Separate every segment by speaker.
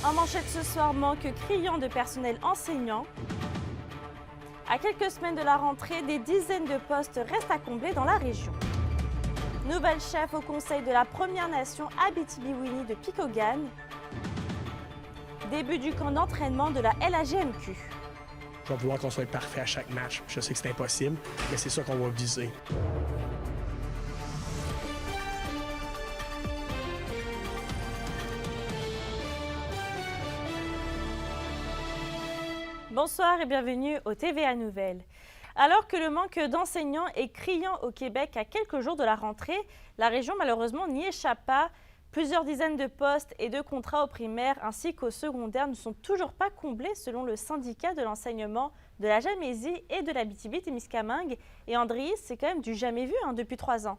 Speaker 1: En manchette ce soir, manque criant de personnel enseignant. À quelques semaines de la rentrée, des dizaines de postes restent à combler dans la région. Nouvelle chef au conseil de la Première Nation Abitibi-Winnie de Pikogane. Début du camp d'entraînement de la LAGMQ.
Speaker 2: Je vais vouloir qu'on soit parfait à chaque match. Je sais que c'est impossible, mais c'est ça qu'on va viser.
Speaker 1: Bonsoir et bienvenue au TVA Nouvelles. Alors que le manque d'enseignants est criant au Québec à quelques jours de la rentrée, la région malheureusement n'y échappe pas. Plusieurs dizaines de postes et de contrats au primaire ainsi qu'au secondaire ne sont toujours pas comblés selon le syndicat de l'enseignement de la Gamésie et de l'Abitibi-Témiscamingue. Et Andriy, c'est quand même du jamais vu depuis 3 ans.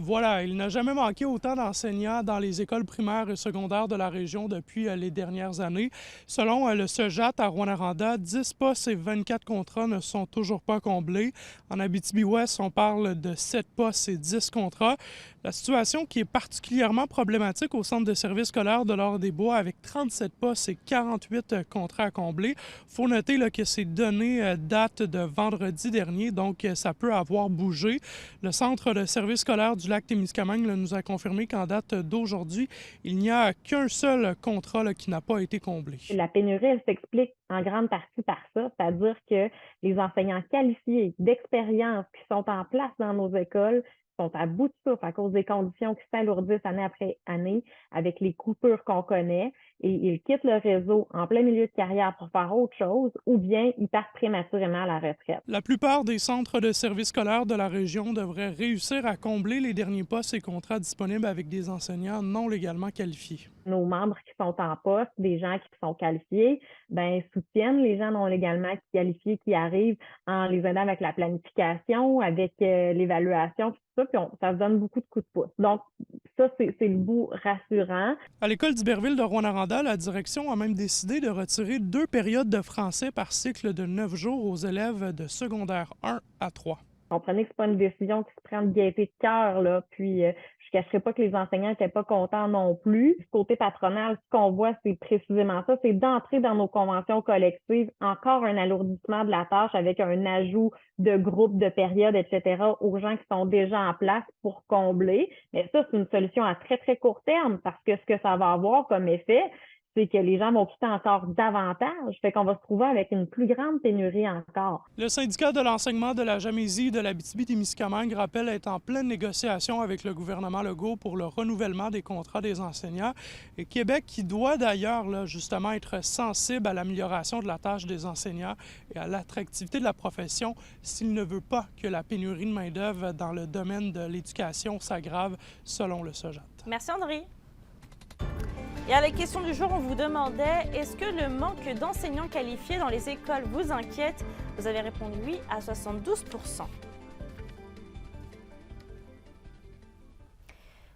Speaker 3: Voilà, il n'a jamais manqué autant d'enseignants dans les écoles primaires et secondaires de la région depuis les dernières années. Selon le Cegat à Rouyn-Noranda, 10 postes et 24 contrats ne sont toujours pas comblés. En Abitibi-Ouest, on parle de 7 postes et 10 contrats. La situation qui est particulièrement problématique au centre de services scolaires de l'Or-des-Bois avec 37 postes et 48 contrats à combler. Il faut noter là, que ces données datent de vendredi dernier, donc ça peut avoir bougé. Le centre de services scolaires du Lac-Témiscamingue nous a confirmé qu'en date d'aujourd'hui, il n'y a qu'un seul contrat là, qui n'a pas été comblé.
Speaker 4: La pénurie, elle s'explique en grande partie par ça, c'est-à-dire que les enseignants qualifiés d'expérience qui sont en place dans nos écoles sont à bout de souffle à cause des conditions qui s'alourdissent année après année avec les coupures qu'on connaît et ils quittent le réseau en plein milieu de carrière pour faire autre chose ou bien ils partent prématurément à la retraite.
Speaker 3: La plupart des centres de services scolaires de la région devraient réussir à combler les derniers postes et contrats disponibles avec des enseignants non légalement qualifiés.
Speaker 4: Nos membres qui sont en poste, des gens qui sont qualifiés, soutiennent les gens non légalement qualifiés qui arrivent en les aidant avec la planification, avec l'évaluation, tout ça, puis ça se donne beaucoup de coups de pouce. Donc, ça, c'est le bout rassurant.
Speaker 3: À l'école d'Iberville de Rouyn-Noranda, la direction a même décidé de retirer 2 périodes de français par cycle de 9 jours aux élèves de secondaire 1 à 3.
Speaker 4: On prenait que c'est pas une décision qui se prend de gaieté de cœur, là, puis je cacherai pas que les enseignants n'étaient pas contents non plus. Du côté patronal, ce qu'on voit, c'est précisément ça, c'est d'entrer dans nos conventions collectives, encore un alourdissement de la tâche avec un ajout de groupes, de périodes, etc. aux gens qui sont déjà en place pour combler. Mais ça, c'est une solution à très, très court terme parce que ce que ça va avoir comme effet, c'est que les gens vont quitter encore davantage. Fait qu'on va se trouver avec une plus grande pénurie encore.
Speaker 3: Le syndicat de l'enseignement de la Gamésie et de l'Abitibi-Témiscamingue rappelle être en pleine négociation avec le gouvernement Legault pour le renouvellement des contrats des enseignants. Et Québec qui doit d'ailleurs là, justement être sensible à l'amélioration de la tâche des enseignants et à l'attractivité de la profession s'il ne veut pas que la pénurie de main-d'œuvre dans le domaine de l'éducation s'aggrave selon le Cegat.
Speaker 1: Merci André. Et à la question du jour, on vous demandait « Est-ce que le manque d'enseignants qualifiés dans les écoles vous inquiète ?» Vous avez répondu oui à 72 %.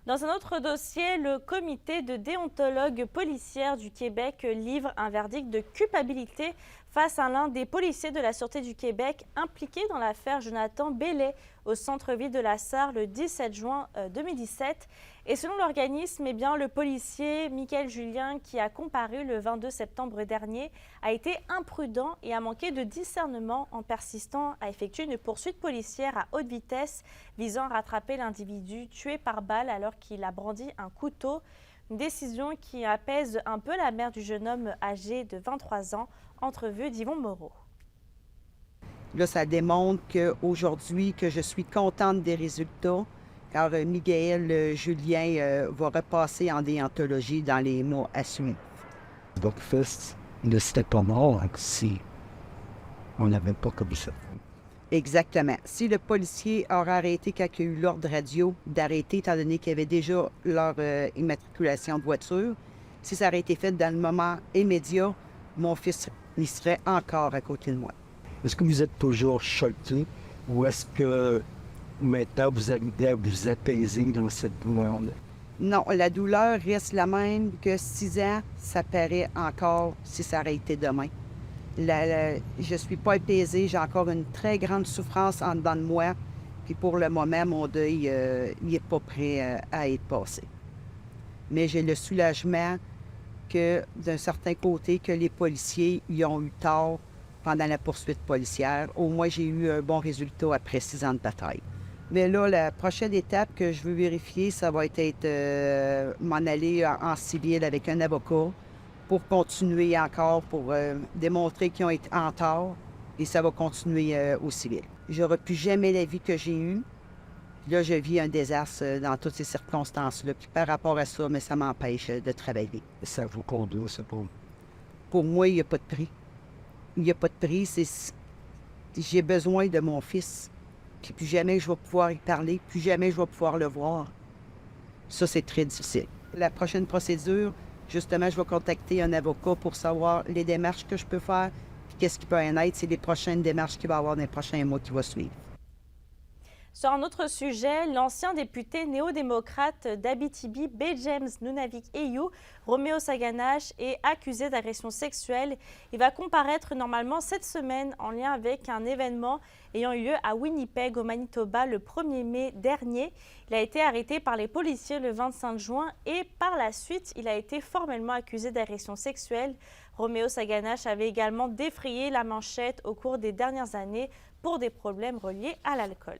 Speaker 1: Dans un autre dossier, le comité de déontologue policière du Québec livre un verdict de culpabilité face à l'un des policiers de la Sûreté du Québec impliqué dans l'affaire Jonathan Bellet au centre-ville de la Sarre le 17 juin 2017. Et selon l'organisme, le policier Michael Julien, qui a comparu le 22 septembre dernier, a été imprudent et a manqué de discernement en persistant à effectuer une poursuite policière à haute vitesse visant à rattraper l'individu tué par balle alors qu'il a brandi un couteau. Une décision qui apaise un peu la mère du jeune homme âgé de 23 ans, entrevue d'Yvon Moreau.
Speaker 5: Là, ça démontre qu'aujourd'hui, que je suis contente des résultats, car Michael Julien va repasser en déontologie dans les mois à suivre.
Speaker 6: Votre fils ne serait pas mort si on n'avait pas comme ça.
Speaker 5: Exactement. Si le policier aurait arrêté quand il y a eu l'ordre radio d'arrêter, étant donné qu'il y avait déjà leur immatriculation de voiture, si ça aurait été fait dans le moment immédiat, mon fils il serait encore à côté de moi.
Speaker 6: Est-ce que vous êtes toujours choqué ou est-ce que maintenant vous arrivez à vous apaiser dans cette douleur-là?
Speaker 5: Non, la douleur reste la même que 6 ans, ça paraît encore si ça aurait été demain. Je ne suis pas apaisée, j'ai encore une très grande souffrance en dedans de moi. Puis pour le moment, mon deuil, il n'est pas prêt à être passé. Mais j'ai le soulagement que, d'un certain côté, que les policiers y ont eu tort pendant la poursuite policière. Au moins, j'ai eu un bon résultat après 6 ans de bataille. Mais là, la prochaine étape que je veux vérifier, ça va être m'en aller en civil avec un avocat pour continuer encore, pour démontrer qu'ils ont été en tort, et ça va continuer au civil. J'aurais plus jamais la vie que j'ai eue. Là, je vis un désastre dans toutes ces circonstances-là. Puis par rapport à ça, mais ça m'empêche de travailler.
Speaker 6: Ça vous conduit, c'est pas...
Speaker 5: Pour moi, il n'y a pas de prix. Il n'y a pas de prix. J'ai besoin de mon fils. Puis plus jamais je vais pouvoir y parler, plus jamais je vais pouvoir le voir. Ça, c'est très difficile. La prochaine procédure, justement, je vais contacter un avocat pour savoir les démarches que je peux faire, puis qu'est-ce qui peut en être. C'est les prochaines démarches qu'il va y avoir dans les prochains mois qui vont suivre.
Speaker 1: Sur un autre sujet, l'ancien député néo-démocrate d'Abitibi, B. James Nunavik Eyu, Roméo Saganache, est accusé d'agression sexuelle. Il va comparaître normalement cette semaine en lien avec un événement ayant eu lieu à Winnipeg, au Manitoba, le 1er mai dernier. Il a été arrêté par les policiers le 25 juin et par la suite, il a été formellement accusé d'agression sexuelle. Roméo Saganache avait également défrayé la manchette au cours des dernières années pour des problèmes reliés à l'alcool.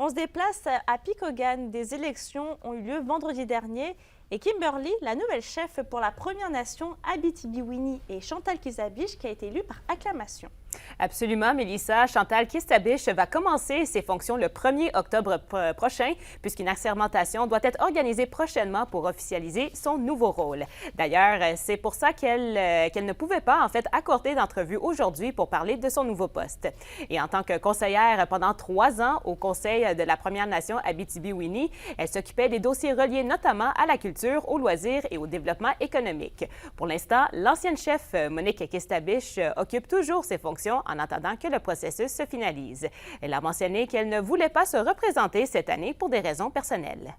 Speaker 1: On se déplace à Picogan. Des élections ont eu lieu vendredi dernier et Kimberly, la nouvelle chef pour la Première Nation Abitibi-Winnie, et Chantal Kistabiche qui a été élue par acclamation.
Speaker 7: Absolument, Mélissa. Chantal Kistabiche va commencer ses fonctions le 1er octobre prochain, puisqu'une assermentation doit être organisée prochainement pour officialiser son nouveau rôle. D'ailleurs, c'est pour ça qu'elle ne pouvait pas, en fait, accorder d'entrevue aujourd'hui pour parler de son nouveau poste. Et en tant que conseillère pendant 3 ans au Conseil de la Première Nation Abitibi-Winnie, elle s'occupait des dossiers reliés notamment à la culture, aux loisirs et au développement économique. Pour l'instant, l'ancienne chef Monique Kistabiche occupe toujours ses fonctions en attendant que le processus se finalise. Elle a mentionné qu'elle ne voulait pas se représenter cette année pour des raisons personnelles.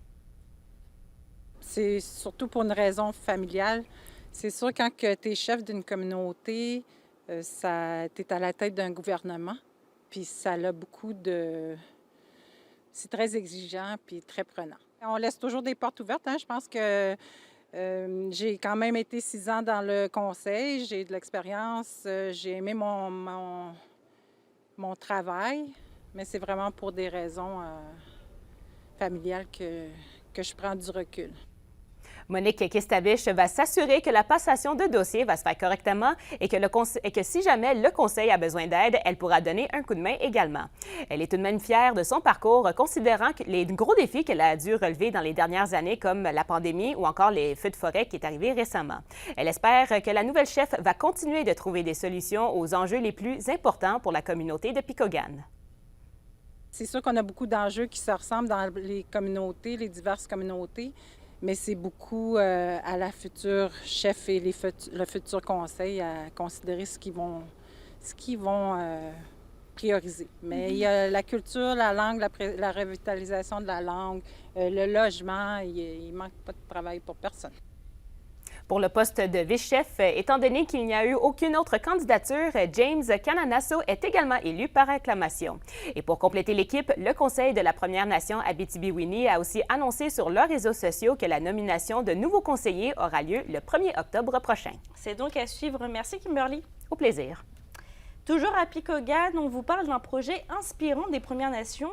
Speaker 8: C'est surtout pour une raison familiale. C'est sûr, quand tu es chef d'une communauté, tu es à la tête d'un gouvernement, puis ça a beaucoup de... C'est très exigeant puis très prenant. On laisse toujours des portes ouvertes. Je pense que j'ai quand même été 6 ans dans le conseil, j'ai de l'expérience, j'ai aimé mon travail, mais c'est vraiment pour des raisons familiales que je prends du recul.
Speaker 7: Monique Kistabiche va s'assurer que la passation de dossier va se faire correctement et que si jamais le conseil a besoin d'aide, elle pourra donner un coup de main également. Elle est tout de même fière de son parcours, considérant que les gros défis qu'elle a dû relever dans les dernières années, comme la pandémie ou encore les feux de forêt qui est arrivé récemment. Elle espère que la nouvelle chef va continuer de trouver des solutions aux enjeux les plus importants pour la communauté de Picogan.
Speaker 8: C'est sûr qu'on a beaucoup d'enjeux qui se ressemblent dans les communautés, les diverses communautés. Mais c'est beaucoup à la future chef et le futur conseil à considérer ce qu'ils vont prioriser. Mais il y a la culture, la langue, la revitalisation de la langue, le logement, il ne manque pas de travail pour personne.
Speaker 7: Pour le poste de vice-chef, étant donné qu'il n'y a eu aucune autre candidature, James Cananasso est également élu par acclamation. Et pour compléter l'équipe, le Conseil de la Première Nation Abitibi-Winnie a aussi annoncé sur leurs réseaux sociaux que la nomination de nouveaux conseillers aura lieu le 1er octobre prochain.
Speaker 1: C'est donc à suivre. Merci Kimberly.
Speaker 7: Au plaisir.
Speaker 1: Toujours à Picogan, on vous parle d'un projet inspirant des Premières Nations.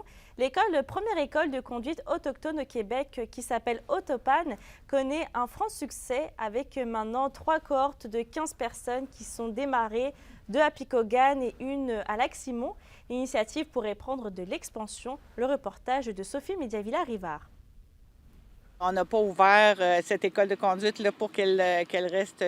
Speaker 1: Première école de conduite autochtone au Québec, qui s'appelle Autopan, connaît un franc succès avec maintenant 3 cohortes de 15 personnes qui sont démarrées, 2 à Picogan et 1 à Lac-Simon. L'initiative pourrait prendre de l'expansion. Le reportage de Sophie Mediavilla-Rivard.
Speaker 9: On n'a pas ouvert cette école de conduite là, pour qu'elle reste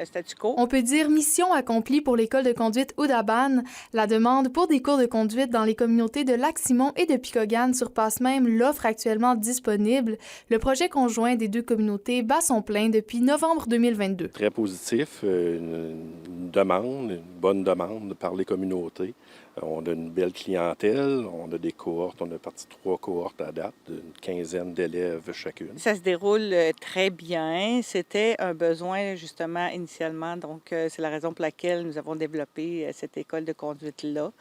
Speaker 9: statu quo.
Speaker 10: On peut dire mission accomplie pour l'école de conduite Oudaban. La demande pour des cours de conduite dans les communautés de Lac-Simon et de Picogan surpasse même l'offre actuellement disponible. Le projet conjoint des 2 communautés bat son plein depuis novembre 2022.
Speaker 11: Très positif, une demande, une bonne demande par les communautés. On a une belle clientèle, on a des cohortes, on a parti 3 cohortes à date, d'une quinzaine d'élèves chacune.
Speaker 9: Ça se déroule très bien. C'était un besoin justement initialement, donc c'est la raison pour laquelle nous avons développé cette école de conduite-là.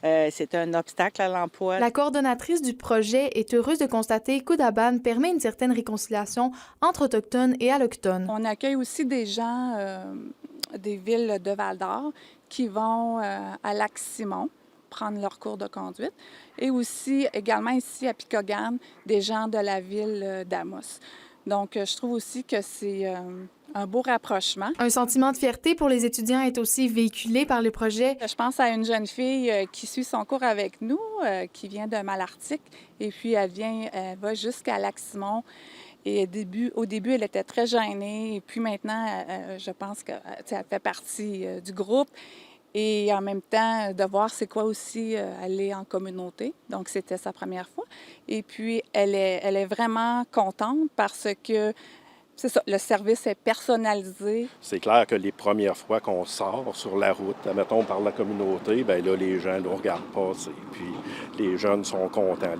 Speaker 9: C'est un obstacle à l'emploi.
Speaker 10: La coordonnatrice du projet est heureuse de constater qu'Oudabane permet une certaine réconciliation entre Autochtones et Allochtones.
Speaker 8: On accueille aussi des gens des villes de Val-d'Or qui vont à Lac-Simon prendre leur cours de conduite et aussi également ici à Picogan, des gens de la ville d'Amos. Donc, je trouve aussi que c'est un beau rapprochement.
Speaker 10: Un sentiment de fierté pour les étudiants est aussi véhiculé par le projet.
Speaker 8: Je pense à une jeune fille qui suit son cours avec nous, qui vient de Malartic, et puis elle va jusqu'à Lac-Simon. Et au début, elle était très gênée, et puis maintenant, je pense qu'elle fait partie du groupe. Et en même temps, de voir c'est quoi aussi aller en communauté. Donc, c'était sa première fois. Et puis, elle est vraiment contente parce que, c'est ça, le service est personnalisé.
Speaker 11: C'est clair que les premières fois qu'on sort sur la route, admettons par la communauté, bien là, les gens nous regardent passer. Puis les jeunes sont contents,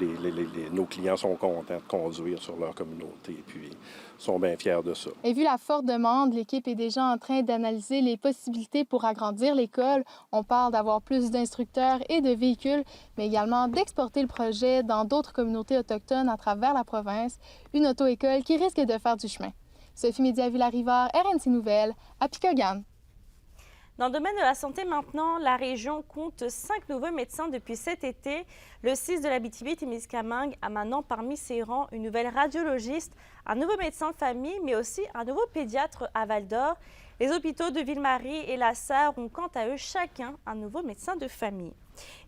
Speaker 11: nos clients sont contents de conduire sur leur communauté. Puis sont bien fiers de ça.
Speaker 10: Et vu la forte demande, l'équipe est déjà en train d'analyser les possibilités pour agrandir l'école. On parle d'avoir plus d'instructeurs et de véhicules, mais également d'exporter le projet dans d'autres communautés autochtones à travers la province. Une auto-école qui risque de faire du chemin. Sophie Média-Villarivard, RNC Nouvelles, à Picogan.
Speaker 1: Dans le domaine de la santé maintenant, la région compte 5 nouveaux médecins depuis cet été. Le 6 de l'Abitibi-Témiscamingue a maintenant parmi ses rangs une nouvelle radiologiste, un nouveau médecin de famille, mais aussi un nouveau pédiatre à Val-d'Or. Les hôpitaux de Ville-Marie et La Sarre ont quant à eux chacun un nouveau médecin de famille.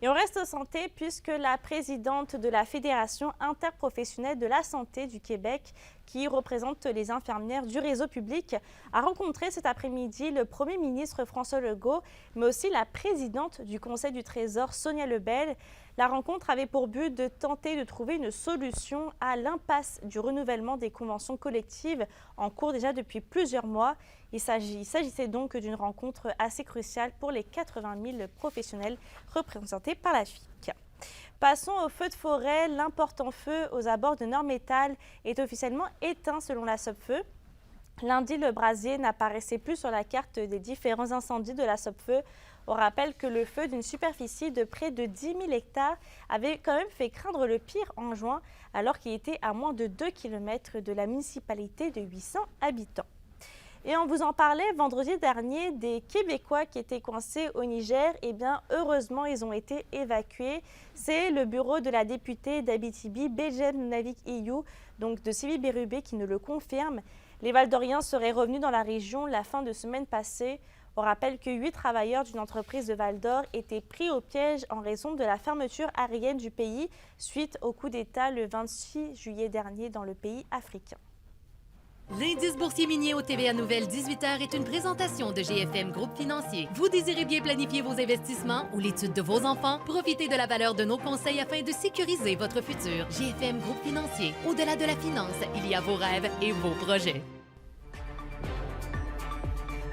Speaker 1: Et on reste santé puisque la présidente de la Fédération interprofessionnelle de la santé du Québec, qui représente les infirmières du réseau public, a rencontré cet après-midi le premier ministre François Legault, mais aussi la présidente du Conseil du Trésor, Sonia Lebel. La rencontre avait pour but de tenter de trouver une solution à l'impasse du renouvellement des conventions collectives en cours déjà depuis plusieurs mois. Il s'agissait donc d'une rencontre assez cruciale pour les 80 000 professionnels représentés par la FIC. Passons au feu de forêt. L'important feu aux abords de Nord-Métal est officiellement éteint selon la Sopfeu. Lundi, le brasier n'apparaissait plus sur la carte des différents incendies de la Sopfeu. On rappelle que le feu d'une superficie de près de 10 000 hectares avait quand même fait craindre le pire en juin, alors qu'il était à moins de 2 km de la municipalité de 800 habitants. Et on vous en parlait vendredi dernier, des Québécois qui étaient coincés au Niger. Eh bien, heureusement, ils ont été évacués. C'est le bureau de la députée d'Abitibi, Bejem Navik-Iyou, donc de Sylvie Bérubé, qui nous le confirme. Les Val-d'Oriens seraient revenus dans la région la fin de semaine passée. On rappelle que 8 travailleurs d'une entreprise de Val-d'Or étaient pris au piège en raison de la fermeture aérienne du pays suite au coup d'État le 26 juillet dernier dans le pays africain.
Speaker 12: L'indice boursier minier au TVA Nouvelle 18h est une présentation de GFM Groupe Financier. Vous désirez bien planifier vos investissements ou l'étude de vos enfants? Profitez de la valeur de nos conseils afin de sécuriser votre futur. GFM Groupe Financier. Au-delà de la finance, il y a vos rêves et vos projets.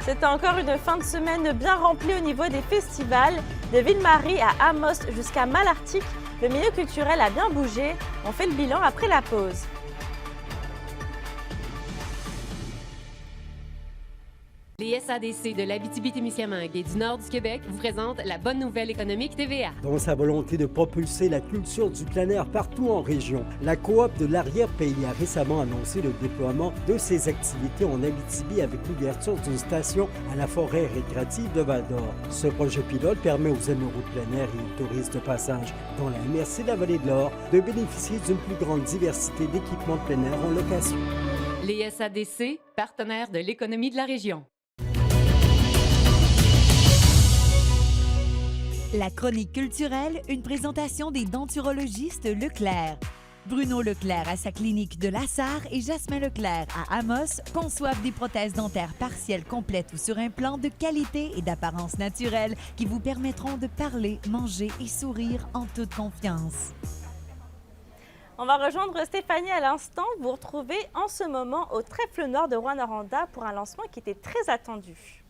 Speaker 1: C'était encore une fin de semaine bien remplie au niveau des festivals. De Ville-Marie à Amos jusqu'à Malartic, le milieu culturel a bien bougé. On fait le bilan après la pause.
Speaker 12: Les SADC de l'Abitibi-Témiscamingue et du nord du Québec vous présentent la bonne nouvelle économique TVA.
Speaker 13: Dans sa volonté de propulser la culture du plein air partout en région, la coop de l'arrière-pays a récemment annoncé le déploiement de ses activités en Abitibi avec l'ouverture d'une station à la forêt récréative de Val-d'Or. Ce projet pilote permet aux amoureux de plein air et aux touristes de passage dans la MRC de la Vallée de l'Or de bénéficier d'une plus grande diversité d'équipements de plein air en location.
Speaker 12: Les SADC, partenaires de l'économie de la région.
Speaker 14: La chronique culturelle, une présentation des denturologistes Leclerc. Bruno Leclerc à sa clinique de La Sarre et Jasmin Leclerc à Amos conçoivent des prothèses dentaires partielles complètes ou sur implant de qualité et d'apparence naturelle qui vous permettront de parler, manger et sourire en toute confiance.
Speaker 1: On va rejoindre Stéphanie à l'instant. Vous retrouvez en ce moment au Trèfle Nord de Rouyn-Noranda pour un lancement qui était très attendu.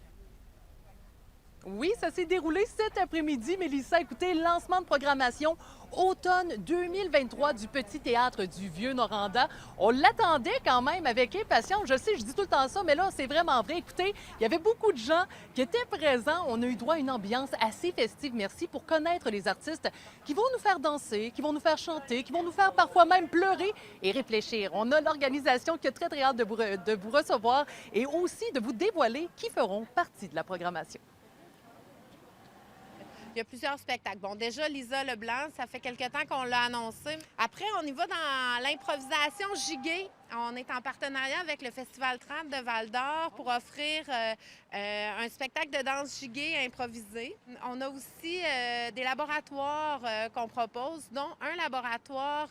Speaker 15: Oui, ça s'est déroulé cet après-midi, Mélissa. Écoutez, lancement de programmation automne 2023 du Petit Théâtre du Vieux-Noranda. On l'attendait quand même avec impatience. Je sais, je dis tout le temps ça, mais là, c'est vraiment vrai. Écoutez, il y avait beaucoup de gens qui étaient présents. On a eu droit à une ambiance assez festive, merci, pour connaître les artistes qui vont nous faire danser, qui vont nous faire chanter, qui vont nous faire parfois même pleurer et réfléchir. On a l'organisation qui a très, très hâte de vous recevoir et aussi de vous dévoiler qui feront partie de la programmation.
Speaker 16: Il y a plusieurs spectacles. Bon, déjà, Lisa Leblanc, ça fait quelque temps qu'on l'a annoncé. Après, on y va dans l'improvisation gigue. On est en partenariat avec le Festival Trad de Val-d'Or pour offrir un spectacle de danse gigue improvisé. On a aussi des laboratoires qu'on propose, dont un laboratoire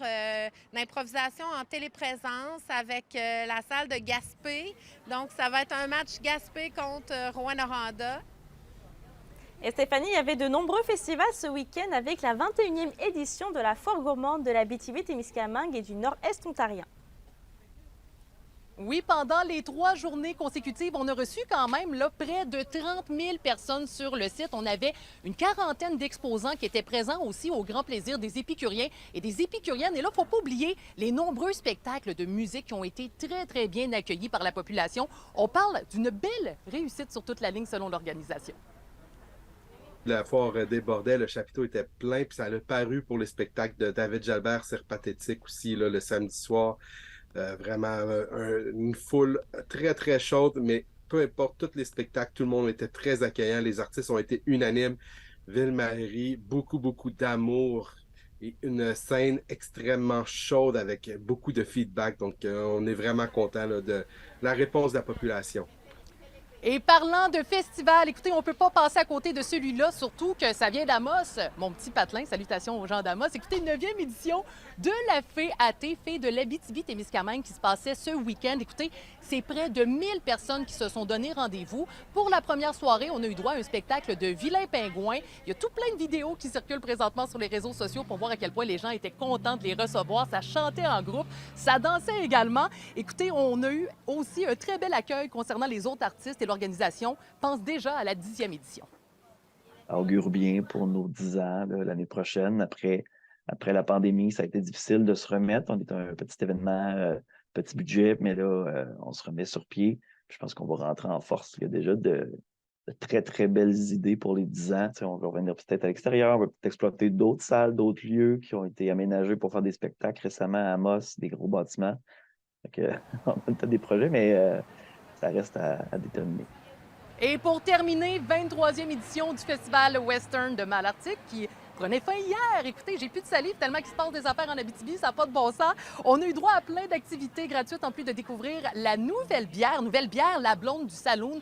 Speaker 16: d'improvisation en téléprésence avec la salle de Gaspé. Donc, ça va être un match Gaspé contre Rouyn-Noranda.
Speaker 1: Et Stéphanie, il y avait de nombreux festivals ce week-end avec la 21e édition de la Foire gourmande de l'Abitibi-Témiscamingue et du Nord-Est ontarien.
Speaker 15: Oui, pendant les 3 journées consécutives, on a reçu quand même là, près de 30 000 personnes sur le site. On avait une quarantaine d'exposants qui étaient présents aussi au grand plaisir des épicuriens et des épicuriennes. Et là, il ne faut pas oublier les nombreux spectacles de musique qui ont été très, très bien accueillis par la population. On parle d'une belle réussite sur toute la ligne selon l'organisation.
Speaker 17: La foire débordait, le chapiteau était plein, puis ça a paru pour les spectacles de David Jalbert, Cirque Pathétique aussi, là, le samedi soir. Vraiment une foule très, très chaude, mais peu importe, tous les spectacles, tout le monde était très accueillant. Les artistes ont été unanimes. Ville-Marie, beaucoup, beaucoup d'amour et une scène extrêmement chaude avec beaucoup de feedback. Donc, on est vraiment content là, de la réponse de la population.
Speaker 15: Et parlant de festival, écoutez, on ne peut pas passer à côté de celui-là, surtout que ça vient d'Amos. Mon petit patelin, salutations aux gens d'Amos. Écoutez, 9e édition de la Fée à thé, Fée de l'Abitibi-Témiscamingue qui se passait ce week-end. Écoutez, c'est près de 1000 personnes qui se sont donné rendez-vous. Pour la première soirée, on a eu droit à un spectacle de Vilain Pingouin. Il y a tout plein de vidéos qui circulent présentement sur les réseaux sociaux pour voir à quel point les gens étaient contents de les recevoir. Ça chantait en groupe, ça dansait également. Écoutez, on a eu aussi un très bel accueil concernant les autres artistes et l'organisation pense déjà à la 10e édition.
Speaker 18: Augure bien pour nos 10 ans l'année prochaine. Après la pandémie, ça a été difficile de se remettre. On est un petit événement, petit budget, mais là, on se remet sur pied. Je pense qu'on va rentrer en force. Il y a déjà de très, très belles idées pour les 10 ans. Tu sais, on va revenir peut-être à l'extérieur, on va peut-être exploiter d'autres salles, d'autres lieux qui ont été aménagés pour faire des spectacles récemment à Amos, des gros bâtiments. On a peut-être des projets, mais ça reste à déterminer.
Speaker 15: Et pour terminer, 23e édition du Festival Western de Malartic qui prenait fin hier. Écoutez, j'ai plus de salive tellement qu'il se passe des affaires en Abitibi, ça n'a pas de bon sens. On a eu droit à plein d'activités gratuites en plus de découvrir la nouvelle bière La Blonde du Saloon,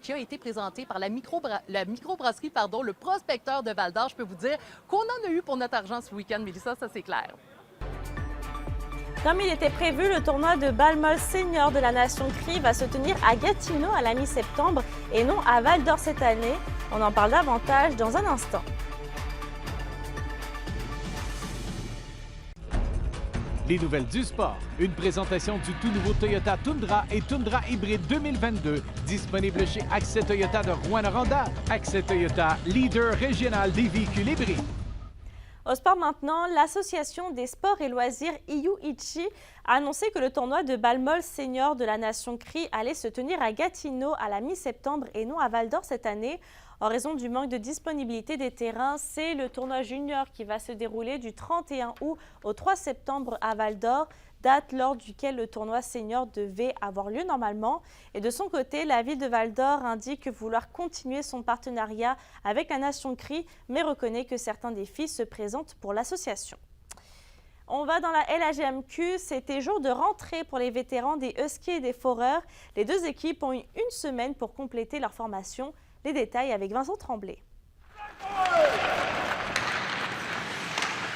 Speaker 15: qui a été présentée par la microbrasserie, le Prospecteur de Val-d'Or. Je peux vous dire qu'on en a eu pour notre argent ce week-end, Mélissa, ça c'est clair.
Speaker 1: Comme il était prévu, le tournoi de Balmol Senior de la Nation CRI va se tenir à Gatineau à la mi-septembre et non à Val-d'Or cette année. On en parle davantage dans un instant.
Speaker 19: Les nouvelles du sport. Une présentation du tout nouveau Toyota Tundra et Tundra Hybride 2022. Disponible chez Accès Toyota de Rouyn-Noranda. Accès Toyota, leader régional des véhicules hybrides.
Speaker 1: Au sport maintenant, l'association des sports et loisirs IU-ICHI a annoncé que le tournoi de Balmol Senior de la Nation CRI allait se tenir à Gatineau à la mi-septembre et non à Val-d'Or cette année. En raison du manque de disponibilité des terrains, c'est le tournoi junior qui va se dérouler du 31 août au 3 septembre à Val-d'Or, date lors duquel le tournoi senior devait avoir lieu normalement. Et de son côté, la ville de Val-d'Or indique vouloir continuer son partenariat avec la Nation CRI, mais reconnaît que certains défis se présentent pour l'association. On va dans la LHMQ, c'était jour de rentrée pour les vétérans des Huskies et des Foreurs. Les deux équipes ont eu une semaine pour compléter leur formation. Les détails avec Vincent Tremblay.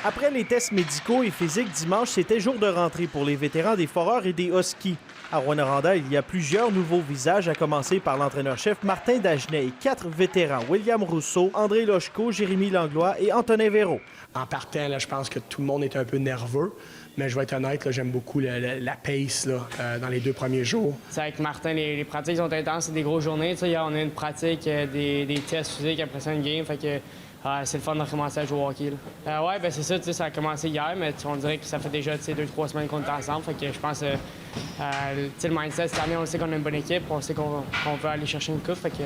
Speaker 20: Après les tests médicaux et physiques dimanche, c'était jour de rentrée pour les vétérans des Foreurs et des Huskies. À Rouyn-Noranda, il y a plusieurs nouveaux visages, à commencer par l'entraîneur-chef Martin Dagenet et 4 vétérans, William Rousseau, André Lochko, Jérémy Langlois et Antonin Véraud.
Speaker 2: En partant, là, je pense que tout le monde est un peu nerveux, Mais je vais être honnête, là, j'aime beaucoup la pace là, dans les 2 premiers jours.
Speaker 21: C'est avec Martin, les pratiques sont intenses, c'est des grosses journées. Hier, on a une pratique, des tests physiques après ça, une game. Fait que c'est le fun de recommencer à jouer au hockey. Ouais, ben c'est ça, ça a commencé hier, mais on dirait que ça fait déjà 2-3 semaines qu'on est ensemble. Fait que je pense le mindset cette année, on sait qu'on a une bonne équipe, on sait qu'on veut aller chercher une coupe. Fait que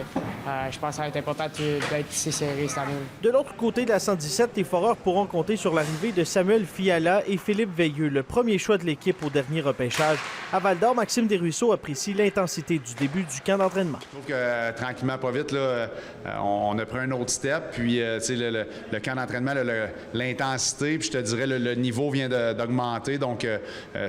Speaker 21: je pense que ça va être important d'être ici serré cette année.
Speaker 20: De l'autre côté de la 117, les Foreurs pourront compter sur l'arrivée de Samuel Fiala et Philippe Veilleux, le premier choix de l'équipe au dernier repêchage. À Val-d'Or, Maxime Desruisseaux apprécie l'intensité du début du camp d'entraînement.
Speaker 22: Je trouve que tranquillement, pas vite, là, on a pris un autre step. Puis, le camp d'entraînement, l'intensité, puis je te dirais, le niveau vient d'augmenter. Donc,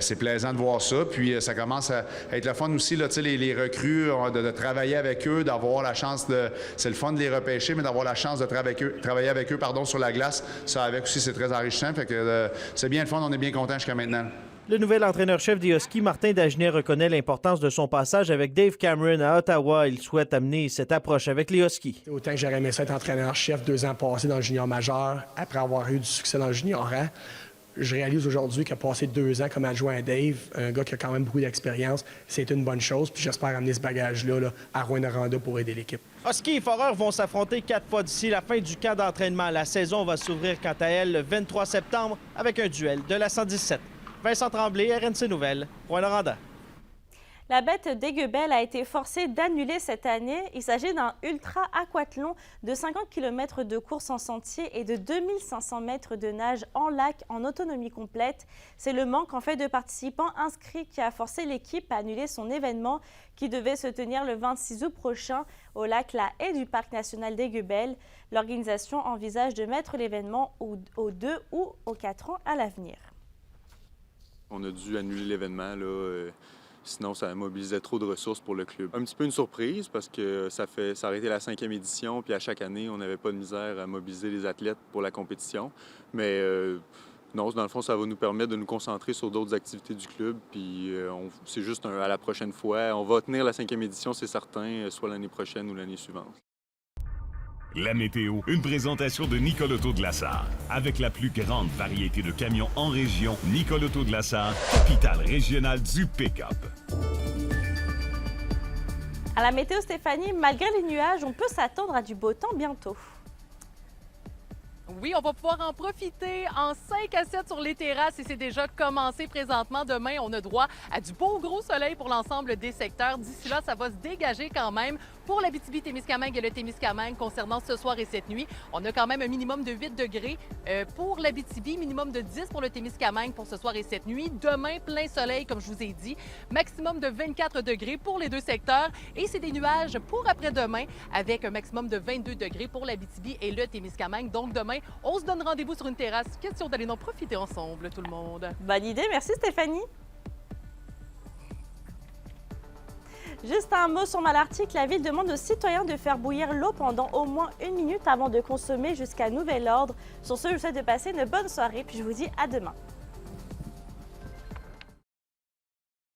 Speaker 22: c'est plaisant de voir ça. Puis, ça commence à être le fun aussi, là, les recrues, de travailler avec eux, d'avoir la chance de... C'est le fun de les repêcher, mais d'avoir la chance de travailler avec eux sur la glace. Ça, avec aussi, c'est très enrichissant. Fait que c'est bien le fun, on est bien contents jusqu'à maintenant.
Speaker 20: Le nouvel entraîneur-chef des Huskies, Martin Dagenet, reconnaît l'importance de son passage avec Dave Cameron à Ottawa. Il souhaite amener cette approche avec les Huskies.
Speaker 2: Autant que j'aurais aimé ça être entraîneur-chef 2 ans passés dans le junior majeur, après avoir eu du succès dans le junior rang, je réalise aujourd'hui qu'à passer 2 ans comme adjoint à Dave, un gars qui a quand même beaucoup d'expérience, c'est une bonne chose. Puis j'espère amener ce bagage-là à Rouyn-Noranda pour aider l'équipe.
Speaker 20: Huskies et Foreurs vont s'affronter 4 fois d'ici la fin du camp d'entraînement. La saison va s'ouvrir quant à elle le 23 septembre avec un duel de la 117. Vincent Tremblay, RNC Nouvelles, Rouyn-Noranda.
Speaker 1: La bête d'Aiguebelle a été forcée d'annuler cette année. Il s'agit d'un ultra-aquathlon de 50 km de course en sentier et de 2500 mètres de nage en lac en autonomie complète. C'est le manque en fait de participants inscrits qui a forcé l'équipe à annuler son événement qui devait se tenir le 26 août prochain au lac La Haye du Parc national d'Aiguebelle. L'organisation envisage de mettre l'événement aux 2 ou aux 4 ans à l'avenir.
Speaker 23: On a dû annuler l'événement, là. Sinon, ça mobilisait trop de ressources pour le club. Un petit peu une surprise parce que ça a été la 5e édition, puis à chaque année, on n'avait pas de misère à mobiliser les athlètes pour la compétition. Mais non, dans le fond, ça va nous permettre de nous concentrer sur d'autres activités du club. Puis c'est juste à la prochaine fois. On va tenir la 5e édition, c'est certain, soit l'année prochaine ou l'année suivante.
Speaker 24: La météo, une présentation de Nicole Auto de Lassar. Avec la plus grande variété de camions en région, Nicole Auto de Lassar, capitale régionale du pick-up.
Speaker 1: À la météo, Stéphanie, malgré les nuages, on peut s'attendre à du beau temps bientôt.
Speaker 15: Oui, on va pouvoir en profiter en 5 à 7 sur les terrasses et c'est déjà commencé présentement. Demain, on a droit à du beau gros soleil pour l'ensemble des secteurs. D'ici là, ça va se dégager quand même pour l'Abitibi-Témiscamingue et le Témiscamingue concernant ce soir et cette nuit. On a quand même un minimum de 8 degrés pour l'Abitibi, minimum de 10 pour le Témiscamingue pour ce soir et cette nuit. Demain, plein soleil, comme je vous ai dit, maximum de 24 degrés pour les 2 secteurs et c'est des nuages pour après-demain avec un maximum de 22 degrés pour l'Abitibi et le Témiscamingue. Donc demain, on se donne rendez-vous sur une terrasse. Question d'aller en profiter ensemble, tout le monde.
Speaker 1: Bonne idée. Merci, Stéphanie. Juste un mot sur Malartic. La ville demande aux citoyens de faire bouillir l'eau pendant au moins 1 minute avant de consommer jusqu'à nouvel ordre. Sur ce, je vous souhaite de passer une bonne soirée, puis je vous dis à demain.